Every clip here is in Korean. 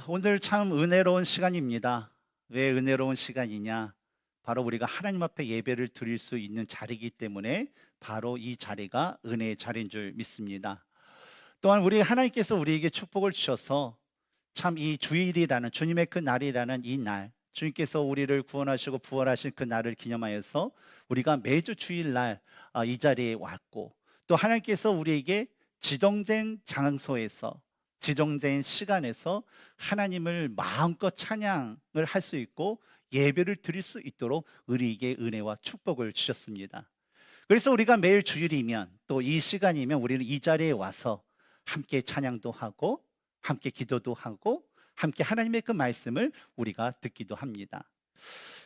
오늘 참 은혜로운 시간입니다. 왜 은혜로운 시간이냐? 바로 우리가 하나님 앞에 예배를 드릴 수 있는 자리이기 때문에 바로 이 자리가 은혜의 자리인 줄 믿습니다. 또한 우리 하나님께서 우리에게 축복을 주셔서 참 이 주일이라는 주님의 그 날이라는 이 날, 주님께서 우리를 구원하시고 부활하신 그 날을 기념하여서 우리가 매주 주일날 이 자리에 왔고, 또 하나님께서 우리에게 지정된 장소에서 지정된 시간에서 하나님을 마음껏 찬양을 할 수 있고 예배를 드릴 수 있도록 우리에게 은혜와 축복을 주셨습니다. 그래서 우리가 매일 주일이면 또 이 시간이면 우리는 이 자리에 와서 함께 찬양도 하고 함께 기도도 하고 함께 하나님의 그 말씀을 우리가 듣기도 합니다.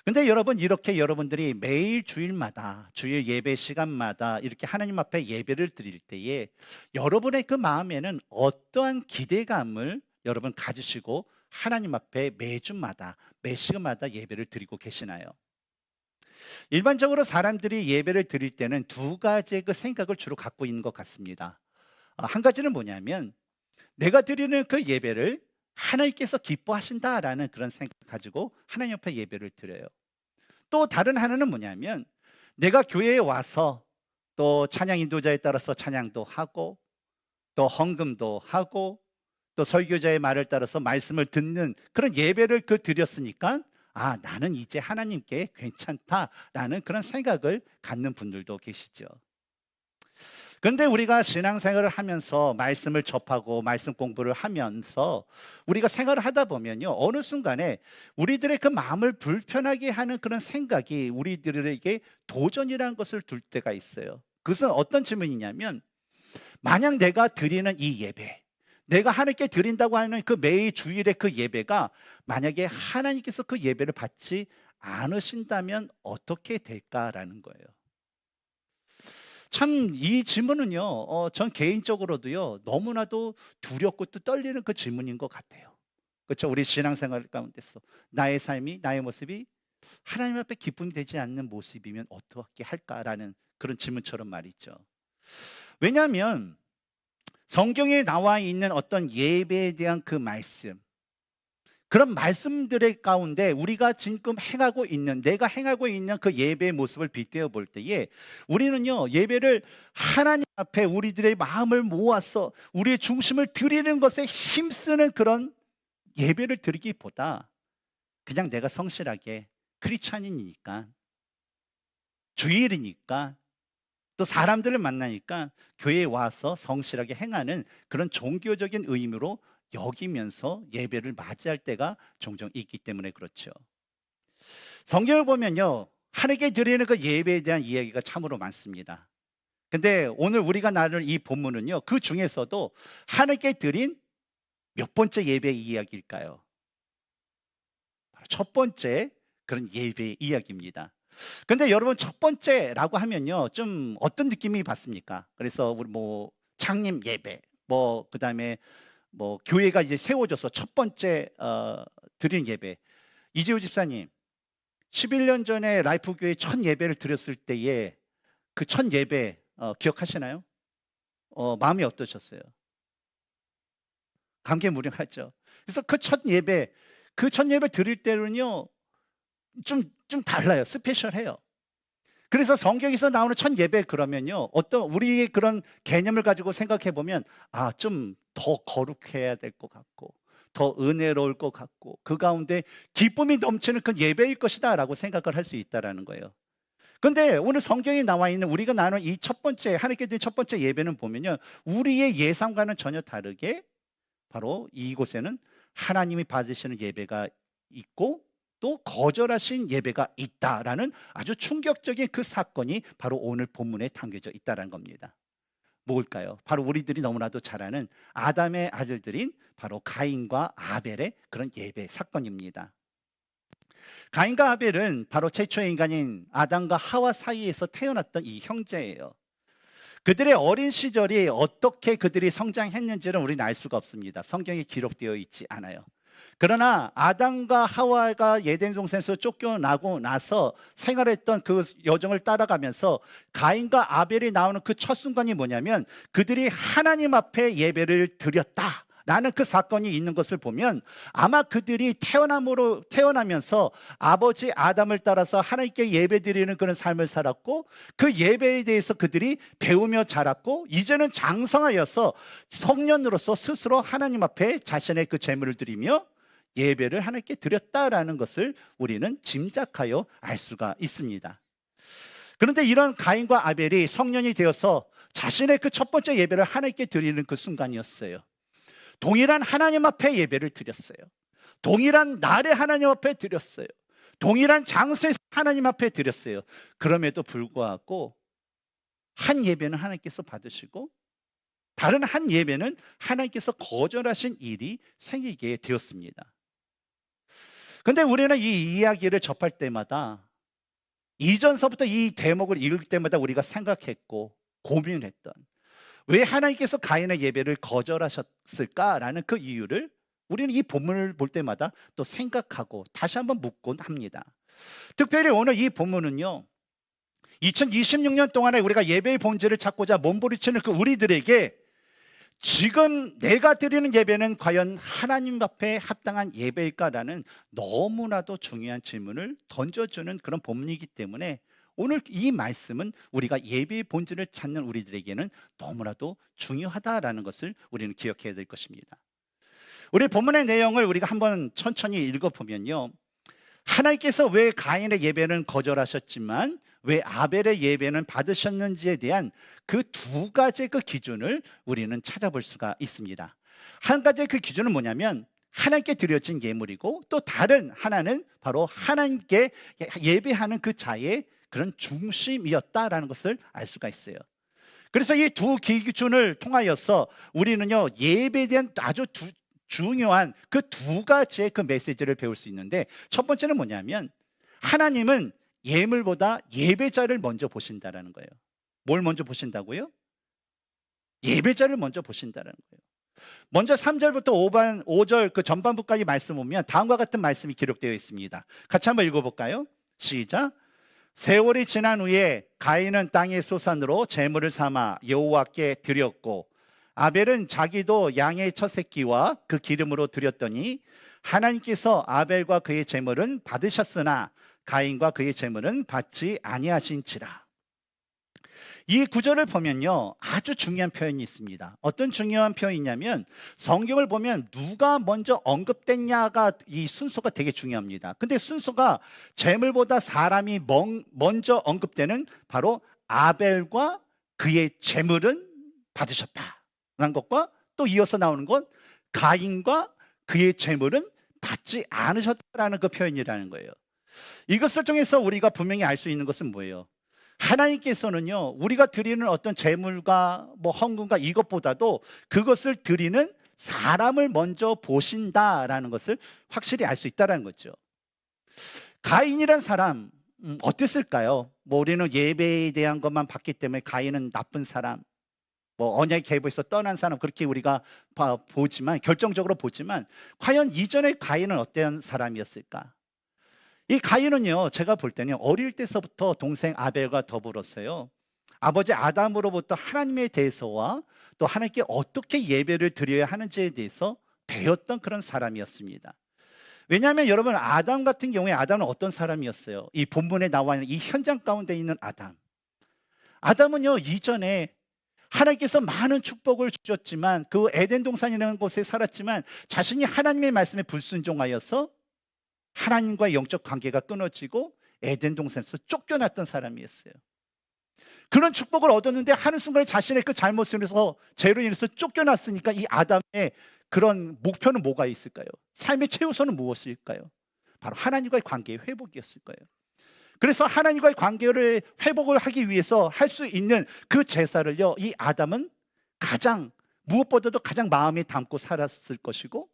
근데 여러분, 이렇게 여러분들이 매일 주일마다 주일 예배 시간마다 이렇게 하나님 앞에 예배를 드릴 때에 여러분의 그 마음에는 어떠한 기대감을 여러분 가지시고 하나님 앞에 매주마다 매 시간마다 예배를 드리고 계시나요? 일반적으로 사람들이 예배를 드릴 때는 두 가지의 그 생각을 주로 갖고 있는 것 같습니다. 한 가지는 뭐냐면 내가 드리는 그 예배를 하나님께서 기뻐하신다라는 그런 생각 가지고 하나님 앞에 예배를 드려요. 또 다른 하나는 뭐냐면 내가 교회에 와서 또 찬양 인도자에 따라서 찬양도 하고 또 헌금도 하고 또 설교자의 말을 따라서 말씀을 듣는 그런 예배를 드렸으니까 나는 이제 하나님께 괜찮다라는 그런 생각을 갖는 분들도 계시죠. 그런데 우리가 신앙생활을 하면서 말씀을 접하고 말씀 공부를 하면서 우리가 생활을 하다 보면요, 어느 순간에 우리들의 그 마음을 불편하게 하는 그런 생각이 우리들에게 도전이라는 것을 둘 때가 있어요. 그것은 어떤 질문이냐면, 만약 내가 드리는 이 예배, 내가 하나님께 드린다고 하는 그 매일 주일의 그 예배가 만약에 하나님께서 그 예배를 받지 않으신다면 어떻게 될까라는 거예요. 참 이 질문은요, 전 개인적으로도요 너무나도 두렵고 또 떨리는 그 질문인 것 같아요. 그렇죠? 우리 신앙생활 가운데서 나의 삶이, 나의 모습이 하나님 앞에 기쁨이 되지 않는 모습이면 어떻게 할까라는 그런 질문처럼 말이죠. 왜냐하면 성경에 나와 있는 어떤 예배에 대한 그 말씀, 그런 말씀들의 가운데 우리가 지금 행하고 있는, 내가 행하고 있는 그 예배의 모습을 빗대어 볼 때에 우리는요, 예배를 하나님 앞에 우리들의 마음을 모아서 우리의 중심을 드리는 것에 힘쓰는 그런 예배를 드리기보다 그냥 내가 성실하게 크리스찬이니까, 주일이니까, 또 사람들을 만나니까 교회에 와서 성실하게 행하는 그런 종교적인 의미로 여기면서 예배를 맞이할 때가 종종 있기 때문에 그렇죠. 성경을 보면요, 하나님께 드리는 그 예배에 대한 이야기가 참으로 많습니다. 근데 오늘 우리가 나눌 이 본문은요, 그 중에서도 하나님께 드린 몇 번째 예배 이야기일까요? 바로 첫 번째 그런 예배 이야기입니다. 근데 여러분, 첫 번째라고 하면요, 좀 어떤 느낌이 받습니까? 그래서 우리 창립 예배, 그다음에 교회가 이제 세워져서 첫 번째 드린 예배. 이재호 집사님, 11년 전에 라이프 교회 첫 예배를 드렸을 때에 그 첫 예배 기억하시나요? 마음이 어떠셨어요? 감개무량하죠. 그래서 그 첫 예배 드릴 때는요, 좀 달라요. 스페셜해요. 그래서 성경에서 나오는 첫 예배, 그러면요, 어떤 우리의 그런 개념을 가지고 생각해 보면 좀 더 거룩해야 될 것 같고 더 은혜로울 것 같고 그 가운데 기쁨이 넘치는 그 예배일 것이다 라고 생각을 할 수 있다라는 거예요. 그런데 오늘 성경에 나와 있는 우리가 나눈 이 첫 번째, 하나님께 드린 첫 번째 예배는 보면요, 우리의 예상과는 전혀 다르게 바로 이곳에는 하나님이 받으시는 예배가 있고 또 거절하신 예배가 있다라는 아주 충격적인 그 사건이 바로 오늘 본문에 담겨져 있다는 겁니다. 뭘까요? 바로 우리들이 너무나도 잘 아는 아담의 아들들인 바로 가인과 아벨의 그런 예배 사건입니다. 가인과 아벨은 바로 최초의 인간인 아담과 하와 사이에서 태어났던 이 형제예요. 그들의 어린 시절이 어떻게 그들이 성장했는지는 우리는 알 수가 없습니다. 성경에 기록되어 있지 않아요. 그러나 아담과 하와가 에덴 동산에서 쫓겨나고 나서 생활했던 그 여정을 따라가면서 가인과 아벨이 나오는 그 첫 순간이 뭐냐면 그들이 하나님 앞에 예배를 드렸다 라는 그 사건이 있는 것을 보면 아마 그들이 태어나면서 아버지 아담을 따라서 하나님께 예배드리는 그런 삶을 살았고, 그 예배에 대해서 그들이 배우며 자랐고, 이제는 장성하여서 성년으로서 스스로 하나님 앞에 자신의 그 제물을 드리며 예배를 하나님께 드렸다라는 것을 우리는 짐작하여 알 수가 있습니다. 그런데 이런 가인과 아벨이 성년이 되어서 자신의 그 첫 번째 예배를 하나님께 드리는 그 순간이었어요. 동일한 하나님 앞에 예배를 드렸어요. 동일한 날에 하나님 앞에 드렸어요. 동일한 장소에서 하나님 앞에 드렸어요. 그럼에도 불구하고 한 예배는 하나님께서 받으시고 다른 한 예배는 하나님께서 거절하신 일이 생기게 되었습니다. 그런데 우리는 이 이야기를 접할 때마다, 이전서부터 이 대목을 읽을 때마다 우리가 생각했고 고민했던, 왜 하나님께서 가인의 예배를 거절하셨을까라는 그 이유를 우리는 이 본문을 볼 때마다 또 생각하고 다시 한번 묻곤 합니다. 특별히 오늘 이 본문은요, 2026년 동안에 우리가 예배의 본질을 찾고자 몸부림치는 그 우리들에게 지금 내가 드리는 예배는 과연 하나님 앞에 합당한 예배일까라는 너무나도 중요한 질문을 던져주는 그런 본문이기 때문에 오늘 이 말씀은 우리가 예배의 본질을 찾는 우리들에게는 너무나도 중요하다라는 것을 우리는 기억해야 될 것입니다. 우리 본문의 내용을 우리가 한번 천천히 읽어보면요, 하나님께서 왜 가인의 예배는 거절하셨지만 왜 아벨의 예배는 받으셨는지에 대한 그 두 가지의 그 기준을 우리는 찾아볼 수가 있습니다. 한 가지의 그 기준은 뭐냐면 하나님께 드려진 예물이고, 또 다른 하나는 바로 하나님께 예배하는 그 자의 그런 중심이었다라는 것을 알 수가 있어요. 그래서 이 두 기준을 통하여서 우리는요, 예배에 대한 아주 중요한 그 두 가지의 그 메시지를 배울 수 있는데, 첫 번째는 뭐냐면 하나님은 예물보다 예배자를 먼저 보신다라는 거예요. 뭘 먼저 보신다고요? 예배자를 먼저 보신다라는 거예요. 먼저 3절부터 5절 그 전반부까지 말씀 보면 다음과 같은 말씀이 기록되어 있습니다. 같이 한번 읽어볼까요? 시작. 세월이 지난 후에 가인은 땅의 소산으로 제물을 삼아 여호와께 드렸고, 아벨은 자기도 양의 첫 새끼와 그 기름으로 드렸더니 하나님께서 아벨과 그의 제물은 받으셨으나 가인과 그의 제물은 받지 아니하신지라. 이 구절을 보면요, 아주 중요한 표현이 있습니다. 어떤 중요한 표현이냐면 성경을 보면 누가 먼저 언급됐냐가 이 순서가 되게 중요합니다. 근데 순서가 제물보다 사람이 먼저 언급되는 바로 아벨과 그의 제물은 받으셨다라는 것과, 또 이어서 나오는 건 가인과 그의 제물은 받지 않으셨다라는 그 표현이라는 거예요. 이것을 통해서 우리가 분명히 알 수 있는 것은 뭐예요? 하나님께서는요, 우리가 드리는 어떤 제물과 뭐 헌금과 이것보다도 그것을 드리는 사람을 먼저 보신다라는 것을 확실히 알 수 있다는 거죠. 가인이란 사람 어땠을까요? 뭐 우리는 예배에 대한 것만 봤기 때문에 가인은 나쁜 사람, 뭐 언약의 계보에서 떠난 사람, 그렇게 우리가 보지만, 결정적으로 보지만 과연 이전의 가인은 어떤 사람이었을까? 이 가인은요, 제가 볼 때는 어릴 때서부터 동생 아벨과 더불었어요, 아버지 아담으로부터 하나님에 대해서와 또 하나님께 어떻게 예배를 드려야 하는지에 대해서 배웠던 그런 사람이었습니다. 왜냐하면 여러분, 아담 같은 경우에 아담은 어떤 사람이었어요? 이 본문에 나와 있는 이 현장 가운데 있는 아담은요, 이전에 하나님께서 많은 축복을 주셨지만 그 에덴 동산이라는 곳에 살았지만 자신이 하나님의 말씀에 불순종하여서 하나님과의 영적 관계가 끊어지고 에덴 동산에서 쫓겨났던 사람이었어요. 그런 축복을 얻었는데 하는 순간에 자신의 그 잘못으로 인해서, 죄로 인해서 쫓겨났으니까 이 아담의 그런 목표는 뭐가 있을까요? 삶의 최우선은 무엇일까요? 바로 하나님과의 관계의 회복이었을 거예요. 그래서 하나님과의 관계를 회복을 하기 위해서 할 수 있는 그 제사를요, 이 아담은 무엇보다도 가장 마음에 담고 살았을 것이고,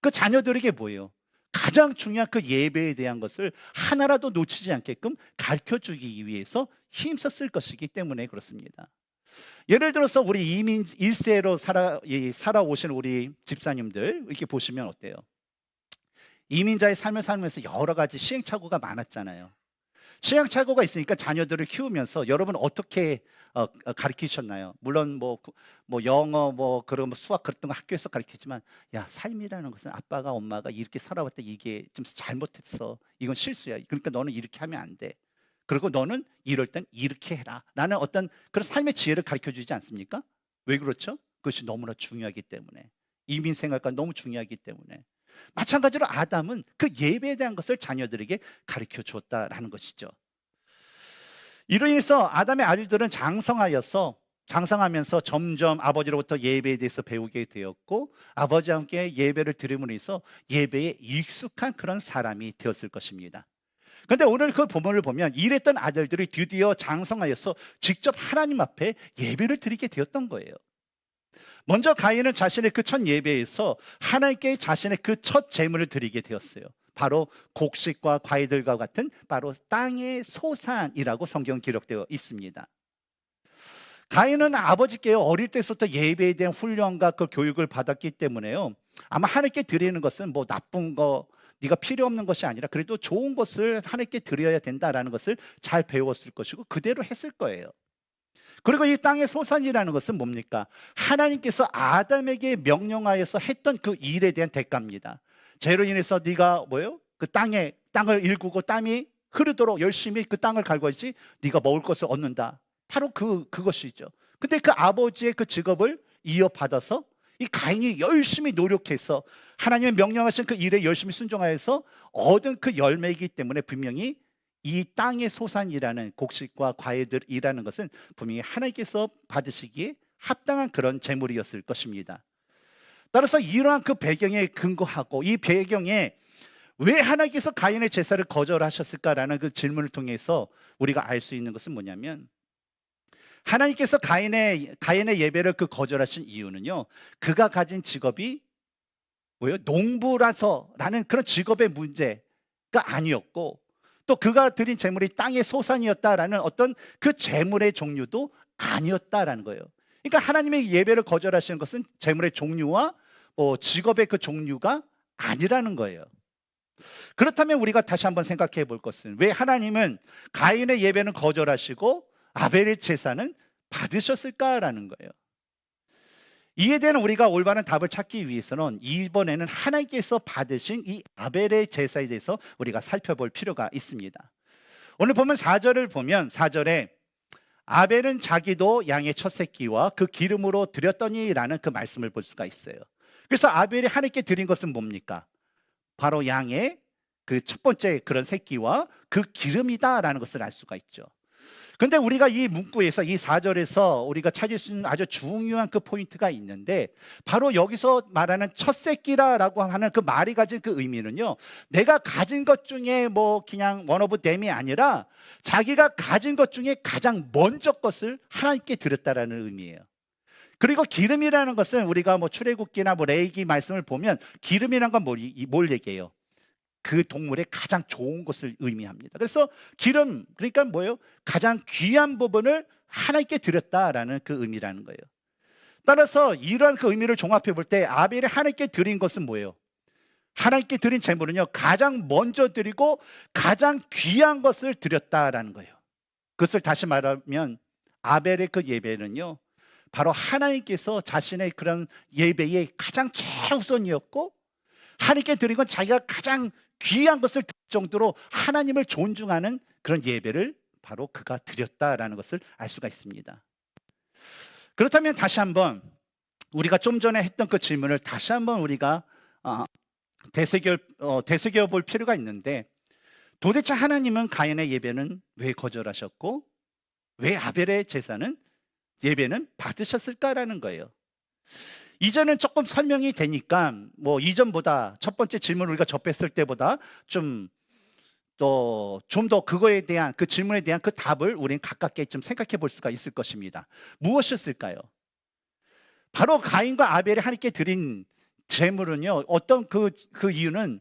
그 자녀들에게 뭐예요? 가장 중요한 그 예배에 대한 것을 하나라도 놓치지 않게끔 가르쳐주기 위해서 힘썼을 것이기 때문에 그렇습니다. 예를 들어서 우리 이민 1세로 살아오신 우리 집사님들 이렇게 보시면 어때요? 이민자의 삶을 살면서 여러 가지 시행착오가 많았잖아요. 시행착오가 있으니까 자녀들을 키우면서 여러분 어떻게 가르치셨나요? 물론 뭐 영어 그런 수학 그랬던 거 학교에서 가르치지만, 야, 삶이라는 것은 아빠가 엄마가 이렇게 살아왔다, 이게 좀 잘못했어, 이건 실수야, 그러니까 너는 이렇게 하면 안 돼, 그리고 너는 이럴 땐 이렇게 해라 라는 어떤 그런 삶의 지혜를 가르쳐 주지 않습니까? 왜 그렇죠? 그것이 너무나 중요하기 때문에, 이민 생활과 너무 중요하기 때문에. 마찬가지로 아담은 그 예배에 대한 것을 자녀들에게 가르쳐 주었다라는 것이죠. 이로 인해서 아담의 아들들은 장성하면서 점점 아버지로부터 예배에 대해서 배우게 되었고, 아버지와 함께 예배를 드림으로 해서 예배에 익숙한 그런 사람이 되었을 것입니다. 그런데 오늘 그 본문을 보면 이랬던 아들들이 드디어 장성하여서 직접 하나님 앞에 예배를 드리게 되었던 거예요. 먼저 가인은 자신의 그 첫 예배에서 하나님께 자신의 그 첫 제물을 드리게 되었어요. 바로 곡식과 과일들과 같은 바로 땅의 소산이라고 성경 기록되어 있습니다. 가인은 아버지께 어릴 때부터 예배에 대한 훈련과 그 교육을 받았기 때문에요, 아마 하나님께 드리는 것은 뭐 나쁜 거, 네가 필요 없는 것이 아니라 그래도 좋은 것을 하나님께 드려야 된다라는 것을 잘 배웠을 것이고 그대로 했을 거예요. 그리고 이 땅의 소산이라는 것은 뭡니까? 하나님께서 아담에게 명령하여서 했던 그 일에 대한 대가입니다. 죄로 인해서 네가 그 땅을 일구고 땀이 흐르도록 열심히 그 땅을 갈궈야지 네가 먹을 것을 얻는다. 바로 그것이죠. 근데 그 아버지의 그 직업을 이어받아서 이 가인이 열심히 노력해서 하나님의 명령하신 그 일에 열심히 순종하여서 얻은 그 열매이기 때문에 분명히 이 땅의 소산이라는 곡식과 과일들이라는 것은 분명히 하나님께서 받으시기에 합당한 그런 재물이었을 것입니다. 따라서 이러한 그 배경에 근거하고 이 배경에 왜 하나님께서 가인의 제사를 거절하셨을까라는 그 질문을 통해서 우리가 알 수 있는 것은 뭐냐면, 하나님께서 가인의 예배를 거절하신 이유는요, 그가 가진 직업이 농부라서라는 그런 직업의 문제가 아니었고, 또 그가 드린 재물이 땅의 소산이었다라는 어떤 그 재물의 종류도 아니었다라는 거예요. 그러니까 하나님의 예배를 거절하시는 것은 재물의 종류와 직업의 그 종류가 아니라는 거예요. 그렇다면 우리가 다시 한번 생각해 볼 것은, 왜 하나님은 가인의 예배는 거절하시고 아벨의 제사는 받으셨을까라는 거예요. 이에 대한 우리가 올바른 답을 찾기 위해서는 이번에는 하나님께서 받으신 이 아벨의 제사에 대해서 우리가 살펴볼 필요가 있습니다. 오늘 보면 4절을 보면 4절에 아벨은 자기도 양의 첫 새끼와 그 기름으로 드렸더니라는 그 말씀을 볼 수가 있어요. 그래서 아벨이 하나님께 드린 것은 뭡니까? 바로 양의 그 첫 번째 그런 새끼와 그 기름이다라는 것을 알 수가 있죠. 그런데 우리가 이 문구에서 이 4절에서 우리가 찾을 수 있는 아주 중요한 그 포인트가 있는데, 바로 여기서 말하는 첫 새끼라고 하는 그 말이 가진 그 의미는요, 내가 가진 것 중에 그냥 원 오브 댐이 아니라 자기가 가진 것 중에 가장 먼저 것을 하나님께 드렸다라는 의미예요. 그리고 기름이라는 것은 우리가 출애굽기나 레위기 말씀을 보면 기름이라는 건 뭘 얘기해요? 그 동물의 가장 좋은 것을 의미합니다. 그래서 기름, 그러니까 가장 귀한 부분을 하나님께 드렸다라는 그 의미라는 거예요. 따라서 이러한 그 의미를 종합해 볼 때 아벨이 하나님께 드린 것은 뭐예요? 하나님께 드린 제물은요, 가장 먼저 드리고 가장 귀한 것을 드렸다라는 거예요. 그것을 다시 말하면 아벨의 그 예배는요, 바로 하나님께서 자신의 그런 예배의 가장 최우선이었고, 하나님께 드린 건 자기가 가장 귀한 것을 드릴 정도로 하나님을 존중하는 그런 예배를 바로 그가 드렸다라는 것을 알 수가 있습니다. 그렇다면 다시 한번 우리가 좀 전에 했던 그 질문을 다시 한번 우리가 되새겨 볼 필요가 있는데, 도대체 하나님은 가인의 예배는 왜 거절하셨고 왜 아벨의 예배는 받으셨을까라는 거예요. 이제는 조금 설명이 되니까 이전보다 첫 번째 질문을 우리가 접했을 때보다 좀 더 그거에 대한 그 질문에 대한 그 답을 우리는 가깝게 좀 생각해 볼 수가 있을 것입니다. 무엇이었을까요? 바로 가인과 아벨이 하나님께 드린 제물은요, 어떤 그 이유는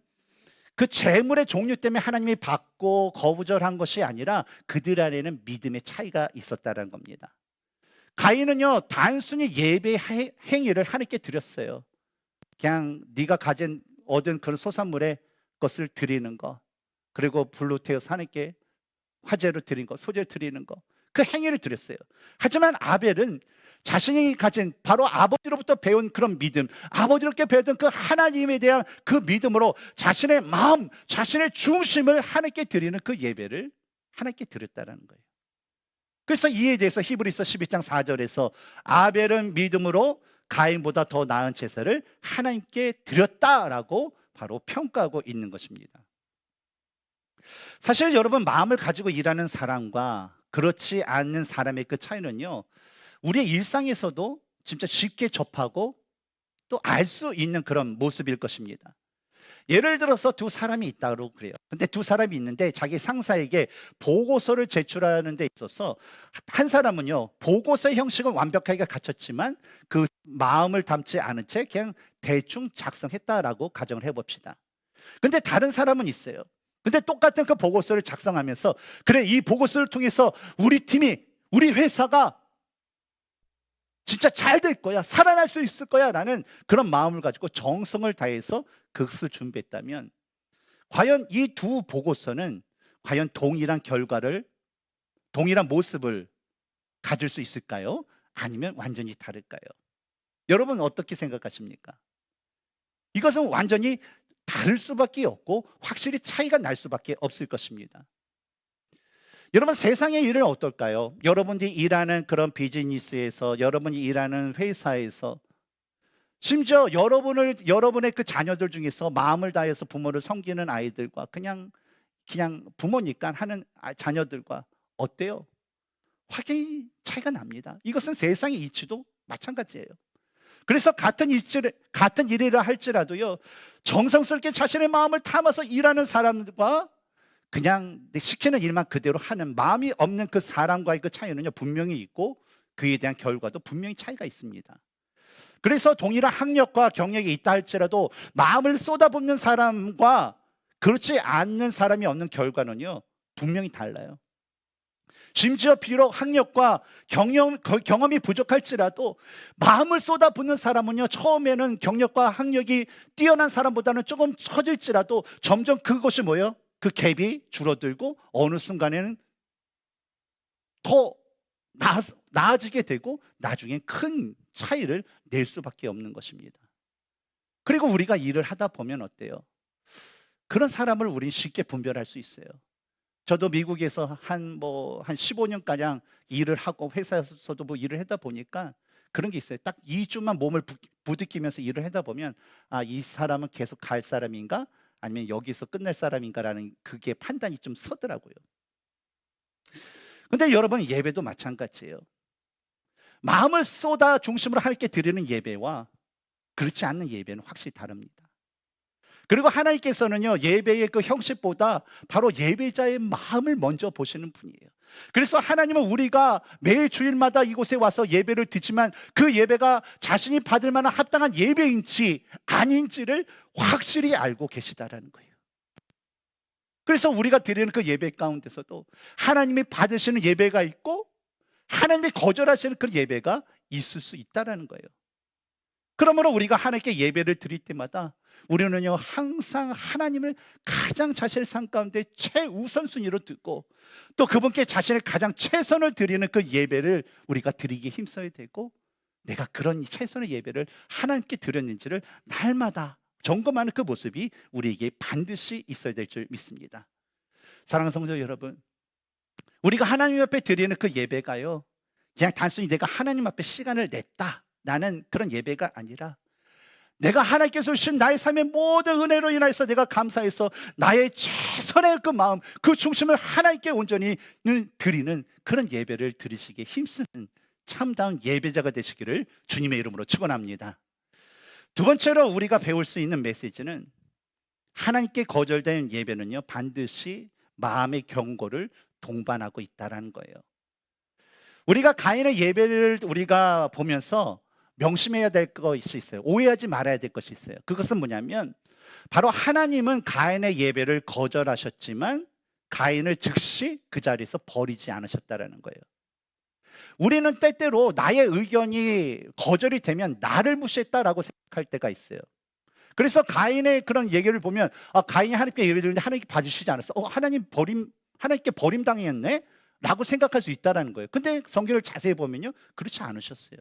그 제물의 종류 때문에 하나님이 받고 거부절한 것이 아니라 그들 안에는 믿음의 차이가 있었다는 겁니다. 가인은요, 단순히 예배 행위를 하나님께 드렸어요. 그냥 네가 얻은 그런 소산물의 것을 드리는 거, 그리고 불로 태워서 하나님께 화제로 드린 거, 소재로 드리는 거, 그 행위를 드렸어요. 하지만 아벨은 자신이 가진 바로 아버지로부터 배운 그런 믿음, 아버지로부터 배웠던 그 하나님에 대한 그 믿음으로 자신의 마음, 자신의 중심을 하나님께 드리는 그 예배를 하나님께 드렸다는 거예요. 그래서 이에 대해서 히브리서 12장 4절에서 아벨은 믿음으로 가인보다 더 나은 제사를 하나님께 드렸다라고 바로 평가하고 있는 것입니다. 사실 여러분, 마음을 가지고 일하는 사람과 그렇지 않는 사람의 그 차이는요, 우리의 일상에서도 진짜 쉽게 접하고 또 알 수 있는 그런 모습일 것입니다. 예를 들어서 두 사람이 있다고 그래요. 근데 두 사람이 있는데 자기 상사에게 보고서를 제출하는 데 있어서 한 사람은요, 보고서의 형식은 완벽하게 갖췄지만 그 마음을 담지 않은 채 그냥 대충 작성했다라고 가정을 해봅시다. 근데 다른 사람은 있어요. 근데 똑같은 그 보고서를 작성하면서 그래, 이 보고서를 통해서 우리 팀이, 우리 회사가 진짜 잘 될 거야, 살아날 수 있을 거야 라는 그런 마음을 가지고 정성을 다해서 그것을 준비했다면, 과연 이 두 보고서는 과연 동일한 결과를, 동일한 모습을 가질 수 있을까요? 아니면 완전히 다를까요? 여러분 어떻게 생각하십니까? 이것은 완전히 다를 수밖에 없고 확실히 차이가 날 수밖에 없을 것입니다. 여러분, 세상의 일은 어떨까요? 여러분들이 일하는 그런 비즈니스에서, 여러분이 일하는 회사에서, 심지어 여러분의 그 자녀들 중에서 마음을 다해서 부모를 섬기는 아이들과 그냥 부모니까 하는 자녀들과 어때요? 확연히 차이가 납니다. 이것은 세상의 이치도 마찬가지예요. 그래서 같은 일이라 할지라도요, 정성스럽게 자신의 마음을 담아서 일하는 사람과 그냥 시키는 일만 그대로 하는 마음이 없는 그 사람과의 그 차이는요, 분명히 있고 그에 대한 결과도 분명히 차이가 있습니다. 그래서 동일한 학력과 경력이 있다 할지라도 마음을 쏟아붓는 사람과 그렇지 않는 사람이 얻는 결과는요, 분명히 달라요. 심지어 비록 학력과 경험이 부족할지라도 마음을 쏟아붓는 사람은요, 처음에는 경력과 학력이 뛰어난 사람보다는 조금 처질지라도 점점 그것이 뭐예요? 그 갭이 줄어들고 어느 순간에는 더 나아지게 되고 나중엔 큰 차이를 낼 수밖에 없는 것입니다. 그리고 우리가 일을 하다 보면 어때요? 그런 사람을 우리는 쉽게 분별할 수 있어요. 저도 미국에서 한 15년가량 일을 하고 회사에서도 뭐 일을 하다 보니까 그런 게 있어요. 딱 2주만 몸을 부딪히면서 일을 하다 보면, 아, 이 사람은 계속 갈 사람인가? 아니면 여기서 끝낼 사람인가라는 그게 판단이 좀 서더라고요. 근데 여러분, 예배도 마찬가지예요. 마음을 쏟아 중심으로 하나님께 드리는 예배와 그렇지 않는 예배는 확실히 다릅니다. 그리고 하나님께서는요, 예배의 그 형식보다 바로 예배자의 마음을 먼저 보시는 분이에요. 그래서 하나님은 우리가 매 주일마다 이곳에 와서 예배를 드리지만 그 예배가 자신이 받을 만한 합당한 예배인지 아닌지를 확실히 알고 계시다라는 거예요. 그래서 우리가 드리는 그 예배 가운데서도 하나님이 받으시는 예배가 있고 하나님이 거절하시는 그 예배가 있을 수 있다라는 거예요. 그러므로 우리가 하나님께 예배를 드릴 때마다 우리는요, 항상 하나님을 가장 자신의 삶 가운데 최우선순위로 두고 또 그분께 자신의 가장 최선을 드리는 그 예배를 우리가 드리기에 힘써야 되고, 내가 그런 최선의 예배를 하나님께 드렸는지를 날마다 점검하는 그 모습이 우리에게 반드시 있어야 될 줄 믿습니다. 사랑하는 성도 여러분, 우리가 하나님 앞에 드리는 그 예배가요, 그냥 단순히 내가 하나님 앞에 시간을 냈다라는 그런 예배가 아니라 내가 하나님께서 주신 나의 삶의 모든 은혜로 인해서 내가 감사해서 나의 최선의 그 마음, 그 중심을 하나님께 온전히 드리는 그런 예배를 드리시기에 힘쓰는 참다운 예배자가 되시기를 주님의 이름으로 축원합니다. 두 번째로 우리가 배울 수 있는 메시지는, 하나님께 거절된 예배는요, 반드시 마음의 경고를 동반하고 있다라는 거예요. 우리가 가인의 예배를 우리가 보면서 명심해야 될 것이 있어요. 오해하지 말아야 될 것이 있어요. 그것은 뭐냐면, 바로 하나님은 가인의 예배를 거절하셨지만 가인을 즉시 그 자리에서 버리지 않으셨다라는 거예요. 우리는 때때로 나의 의견이 거절이 되면 나를 무시했다라고 생각할 때가 있어요. 그래서 가인의 그런 얘기를 보면, 가인이 하나님께 예배 드리는데 하나님께 받으시지 않았어. 하나님 하나님께 버림당했네? 라고 생각할 수 있다는 거예요. 근데 성경을 자세히 보면요, 그렇지 않으셨어요.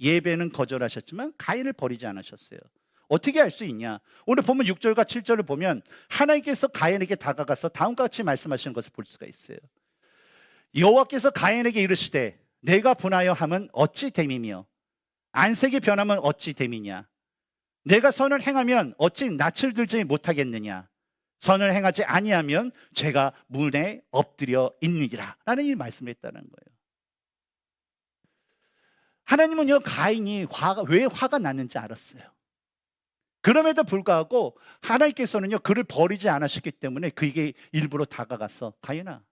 예배는 거절하셨지만 가인을 버리지 않으셨어요. 어떻게 알 수 있냐? 오늘 보면 6절과 7절을 보면 하나님께서 가인에게 다가가서 다음과 같이 말씀하시는 것을 볼 수가 있어요. 여호와께서 가인에게 이르시되 내가 분하여 함은 어찌 됨이며 안색이 변하면 어찌 됨이냐? 내가 선을 행하면 어찌 낯을 들지 못하겠느냐? 선을 행하지 아니하면 죄가 문에 엎드려 있느니라 라는 이 말씀을 했다는 거예요. 하나님은요, 가인이 왜 화가 났는지 알았어요. 그럼에도 불구하고 하나님께서는요, 그를 버리지 않으셨기 때문에 그에게 일부러 다가가서 가인아,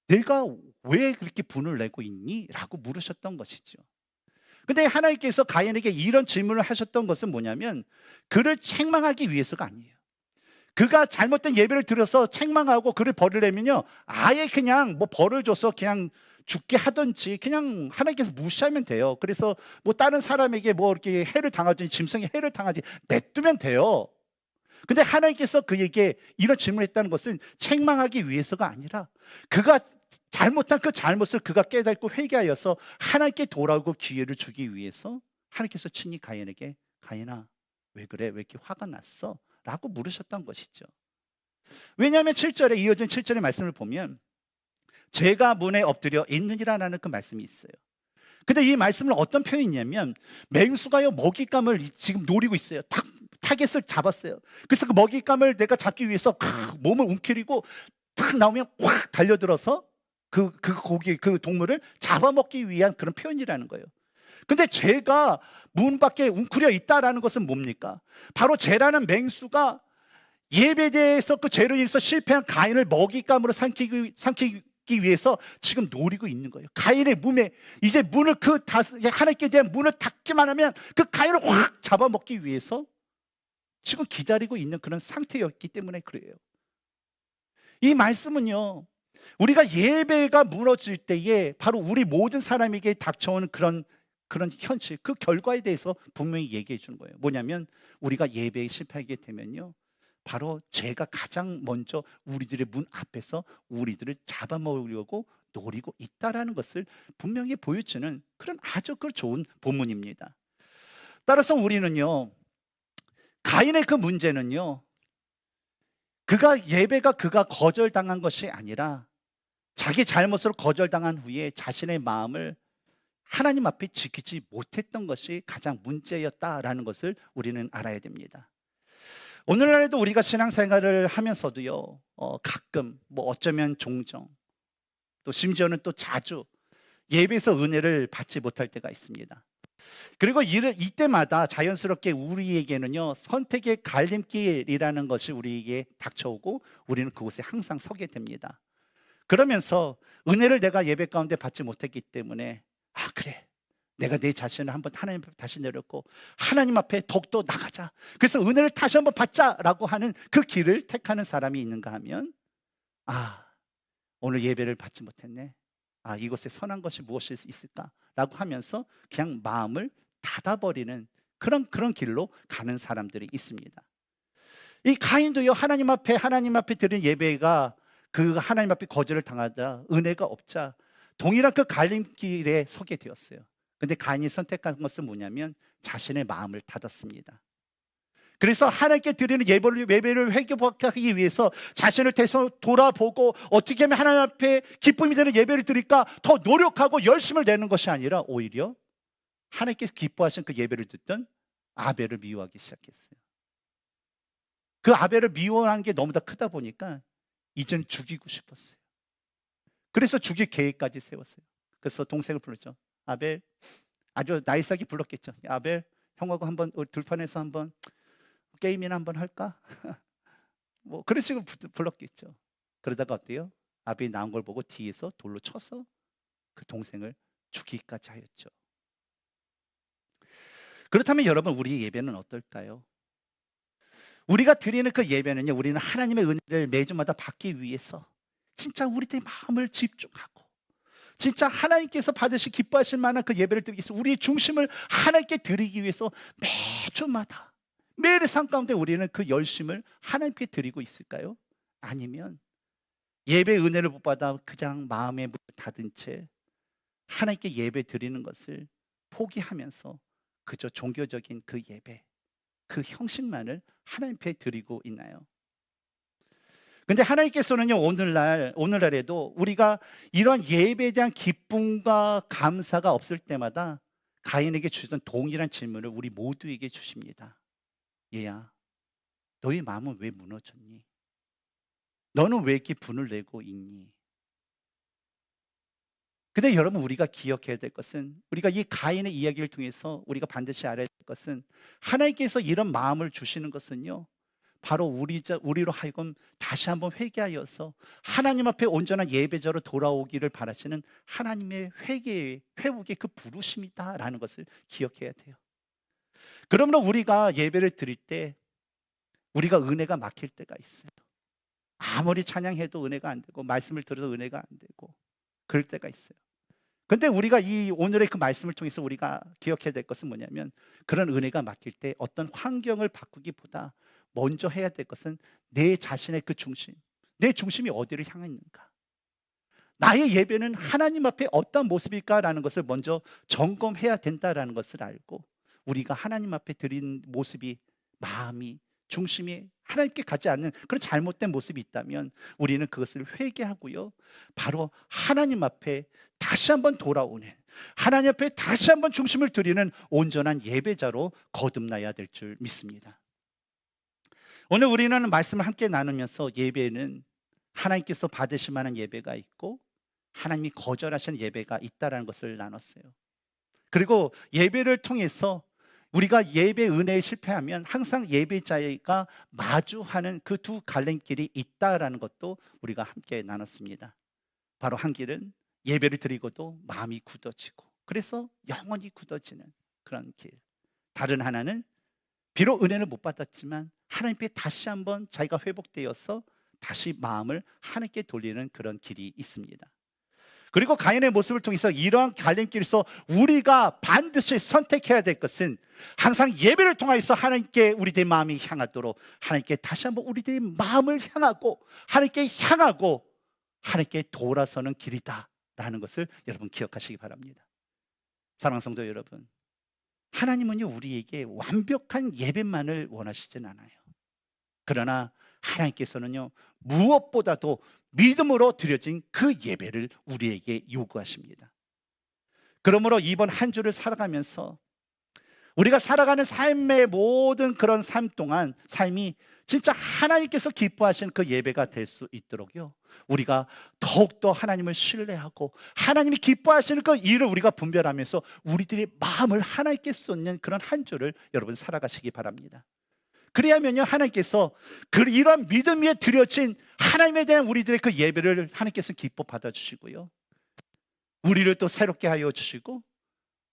내가 왜 그렇게 분을 내고 있니? 라고 물으셨던 것이죠. 근데 하나님께서 가인에게 이런 질문을 하셨던 것은 뭐냐면 그를 책망하기 위해서가 아니에요. 그가 잘못된 예배를 드려서 책망하고 그를 벌으려면요, 아예 그냥 뭐 벌을 줘서 그냥 죽게 하든지 그냥 하나님께서 무시하면 돼요. 그래서 뭐 다른 사람에게 뭐 이렇게 해를 당하든지 짐승에 해를 당하지 냅두면 돼요. 근데 하나님께서 그에게 이런 질문을 했다는 것은 책망하기 위해서가 아니라 그가 잘못한 그 잘못을 그가 깨닫고 회개하여서 하나님께 돌아오고 기회를 주기 위해서 하나님께서 친히 가인에게 가인아, 왜 그래? 왜 이렇게 화가 났어? 라고 물으셨던 것이죠. 왜냐하면 7절에 이어진 7절의 말씀을 보면 죄가 문에 엎드려 있느니라는 그 말씀이 있어요. 근데 이 말씀은 어떤 표현이냐면 맹수가요, 먹잇감을 지금 노리고 있어요. 타겟을 잡았어요. 그래서 그 먹잇감을 내가 잡기 위해서 몸을 움켜리고 탁 나오면 확 달려들어서 그 동물을 잡아먹기 위한 그런 표현이라는 거예요. 근데 죄가 문 밖에 웅크려 있다라는 것은 뭡니까? 바로 죄라는 맹수가 예배대에서 그 죄로 인해서 실패한 가인을 먹잇감으로 삼키기 위해서 지금 노리고 있는 거예요. 가인의 몸에 이제 문을 하나님께 대한 문을 닫기만 하면 그 가인을 확 잡아먹기 위해서 지금 기다리고 있는 그런 상태였기 때문에 그래요. 이 말씀은요, 우리가 예배가 무너질 때에 바로 우리 모든 사람에게 닥쳐오는 그런 현실, 그 결과에 대해서 분명히 얘기해 주는 거예요. 뭐냐면 우리가 예배에 실패하게 되면요, 바로 죄가 가장 먼저 우리들의 문 앞에서 우리들을 잡아먹으려고 노리고 있다라는 것을 분명히 보여주는 그런 아주 좋은 본문입니다. 따라서 우리는요, 가인의 그 문제는요, 예배가 그가 거절당한 것이 아니라 자기 잘못으로 거절당한 후에 자신의 마음을 하나님 앞에 지키지 못했던 것이 가장 문제였다라는 것을 우리는 알아야 됩니다. 오늘날에도 우리가 신앙생활을 하면서도요, 가끔 뭐 어쩌면 종종 또 심지어는 또 자주 예배에서 은혜를 받지 못할 때가 있습니다. 그리고 이때마다 자연스럽게 우리에게는요, 선택의 갈림길이라는 것이 우리에게 닥쳐오고 우리는 그곳에 항상 서게 됩니다. 그러면서 은혜를 내가 예배 가운데 받지 못했기 때문에 그래, 내가 내 자신을 한번 하나님 앞에 다시 내렸고 하나님 앞에 더욱더 나가자, 그래서 은혜를 다시 한번 받자라고 하는 그 길을 택하는 사람이 있는가 하면 오늘 예배를 받지 못했네, 이곳에 선한 것이 무엇이 있을까라고 하면서 그냥 마음을 닫아버리는 그런 길로 가는 사람들이 있습니다. 이 가인도요, 하나님 앞에 드린 예배가 그 하나님 앞에 거절을 당하자, 은혜가 없자 동일한 그 갈림길에 서게 되었어요. 근데 가인이 선택한 것은 뭐냐면 자신의 마음을 닫았습니다. 그래서 하나님께 드리는 예배를 회개하기 위해서 자신을 돌아보고 어떻게 하면 하나님 앞에 기쁨이 되는 예배를 드릴까 더 노력하고 열심을 내는 것이 아니라 오히려 하나님께서 기뻐하신 그 예배를 듣던 아벨을 미워하기 시작했어요. 그 아벨을 미워하는 게 너무나 크다 보니까 이제는 죽이고 싶었어요. 그래서 죽일 계획까지 세웠어요. 그래서 동생을 불렀죠. 아벨, 아주 나이스하게 불렀겠죠. 아벨, 형하고 한번 들판에서 한번 게임이나 한번 할까? 뭐 그런 식으로 불렀겠죠. 그러다가 어때요? 아벨이 나온 걸 보고 뒤에서 돌로 쳐서 그 동생을 죽이기까지 하였죠. 그렇다면 여러분, 우리 예배는 어떨까요? 우리가 드리는 그 예배는요, 우리는 하나님의 은혜를 매주마다 받기 위해서 진짜 우리의 마음을 집중하고 진짜 하나님께서 받으시 기뻐하실 만한 그 예배를 드리기 위해서 우리의 중심을 하나님께 드리기 위해서 매주마다 매일의 삶 가운데 우리는 그 열심을 하나님께 드리고 있을까요? 아니면 예배 은혜를 못 받아 그냥 마음에 문을 닫은 채 하나님께 예배 드리는 것을 포기하면서 그저 종교적인 그 예배, 그 형식만을 하나님 앞에 드리고 있나요? 근데 하나님께서는요, 오늘날에도 우리가 이런 예배에 대한 기쁨과 감사가 없을 때마다 가인에게 주던 동일한 질문을 우리 모두에게 주십니다. 얘야, 너의 마음은 왜 무너졌니? 너는 왜 이렇게 분을 내고 있니? 근데 여러분, 우리가 기억해야 될 것은, 우리가 이 가인의 이야기를 통해서 우리가 반드시 알아야 될 것은, 하나님께서 이런 마음을 주시는 것은요, 바로 우리로 하여금 다시 한번 회개하여서 하나님 앞에 온전한 예배자로 돌아오기를 바라시는 하나님의 회복의 그 부르심이다라는 것을 기억해야 돼요. 그러므로 우리가 예배를 드릴 때 우리가 은혜가 막힐 때가 있어요. 아무리 찬양해도 은혜가 안 되고 말씀을 들어도 은혜가 안 되고 그럴 때가 있어요. 근데 우리가 이 오늘의 그 말씀을 통해서 우리가 기억해야 될 것은 뭐냐면, 그런 은혜가 막힐 때 어떤 환경을 바꾸기보다 먼저 해야 될 것은 내 자신의 그 중심, 내 중심이 어디를 향해 있는가, 나의 예배는 하나님 앞에 어떤 모습일까라는 것을 먼저 점검해야 된다라는 것을 알고, 우리가 하나님 앞에 드린 모습이, 마음이, 중심이 하나님께 가지 않는 그런 잘못된 모습이 있다면 우리는 그것을 회개하고요, 바로 하나님 앞에 다시 한번 돌아오는, 하나님 앞에 다시 한번 중심을 드리는 온전한 예배자로 거듭나야 될 줄 믿습니다. 오늘 우리는 말씀을 함께 나누면서 예배는 하나님께서 받으실 만한 예배가 있고 하나님이 거절하시는 예배가 있다라는 것을 나눴어요. 그리고 예배를 통해서 우리가 예배 은혜에 실패하면 항상 예배자가 마주하는 그 두 갈림길이 있다라는 것도 우리가 함께 나눴습니다. 바로 한 길은 예배를 드리고도 마음이 굳어지고 그래서 영원히 굳어지는 그런 길, 다른 하나는 비록 은혜를 못 받았지만 하나님께 다시 한번 자기가 회복되어서 다시 마음을 하나님께 돌리는 그런 길이 있습니다. 그리고 가인의 모습을 통해서 이러한 갈림길에서 우리가 반드시 선택해야 될 것은 항상 예배를 통해서 하나님께 우리들의 마음이 향하도록 하나님께 다시 한번 우리들의 마음을 향하고 하나님께 돌아서는 길이다라는 것을 여러분 기억하시기 바랍니다. 사랑하는 성도 여러분, 하나님은요 우리에게 완벽한 예배만을 원하시진 않아요. 그러나 하나님께서는요 무엇보다도 믿음으로 드려진 그 예배를 우리에게 요구하십니다. 그러므로 이번 한 주를 살아가면서 우리가 살아가는 삶의 모든 그런 삶 동안 삶이 진짜 하나님께서 기뻐하시는 그 예배가 될 수 있도록요, 우리가 더욱더 하나님을 신뢰하고 하나님이 기뻐하시는 그 일을 우리가 분별하면서 우리들의 마음을 하나님께 쏟는 그런 한 주를 여러분 살아가시기 바랍니다. 그래야면요 하나님께서 이러한 믿음 위에 드려진 하나님에 대한 우리들의 그 예배를 하나님께서 기뻐 받아주시고요, 우리를 또 새롭게 하여 주시고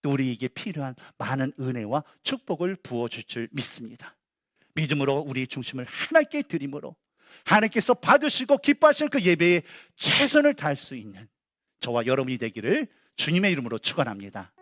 또 우리에게 필요한 많은 은혜와 축복을 부어줄 줄 믿습니다. 믿음으로 우리 중심을 하나님께 드림으로 하나님께서 받으시고 기뻐하시는 그 예배에 최선을 다할 수 있는 저와 여러분이 되기를 주님의 이름으로 축원합니다.